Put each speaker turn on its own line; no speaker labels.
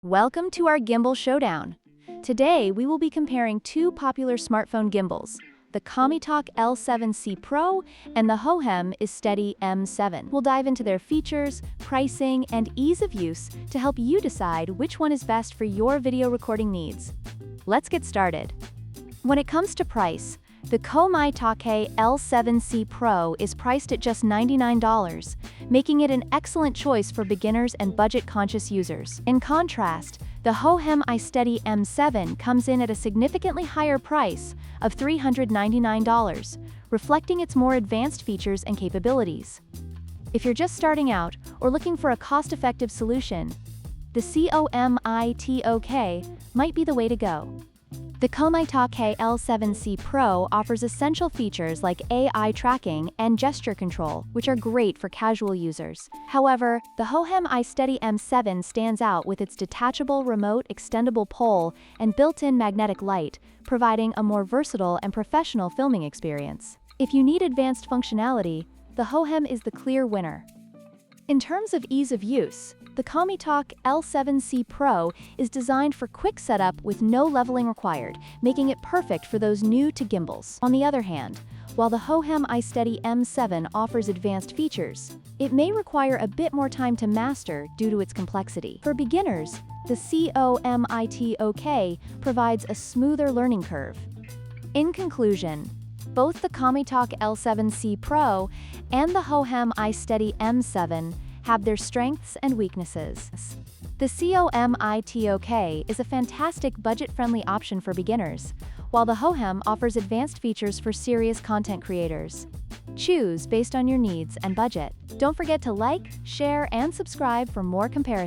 Welcome to our Gimbal Showdown. Today, we will be comparing two popular smartphone gimbals, the COMITOK L7C Pro and the Hohem iSteady M7. We'll dive into their features, pricing, and ease of use to help you decide which one is best for your video recording needs. Let's get started. When it comes to price, the COMITOK L7C Pro is priced at just $99, making it an excellent choice for beginners and budget-conscious users. In contrast, the Hohem iSteady M7 comes in at a significantly higher price of $399, reflecting its more advanced features and capabilities. If you're just starting out or looking for a cost-effective solution, the COMITOK might be the way to go. The COMITOK L7C Pro offers essential features like AI tracking and gesture control, which are great for casual users. However, the Hohem iSteady M7 stands out with its detachable remote extendable pole and built-in magnetic light, providing a more versatile and professional filming experience. If you need advanced functionality, the Hohem is the clear winner. In terms of ease of use, the COMITOK L7C Pro is designed for quick setup with no leveling required, making it perfect for those new to gimbals. On the other hand, while the Hohem iSteady M7 offers advanced features, it may require a bit more time to master due to its complexity. For beginners, the COMITOK provides a smoother learning curve. In conclusion, both the COMITOK L7C Pro and the Hohem iSteady M7 have their strengths and weaknesses. The COMITOK is a fantastic budget-friendly option for beginners, while the Hohem offers advanced features for serious content creators. Choose based on your needs and budget. Don't forget to like, share, and subscribe for more comparisons.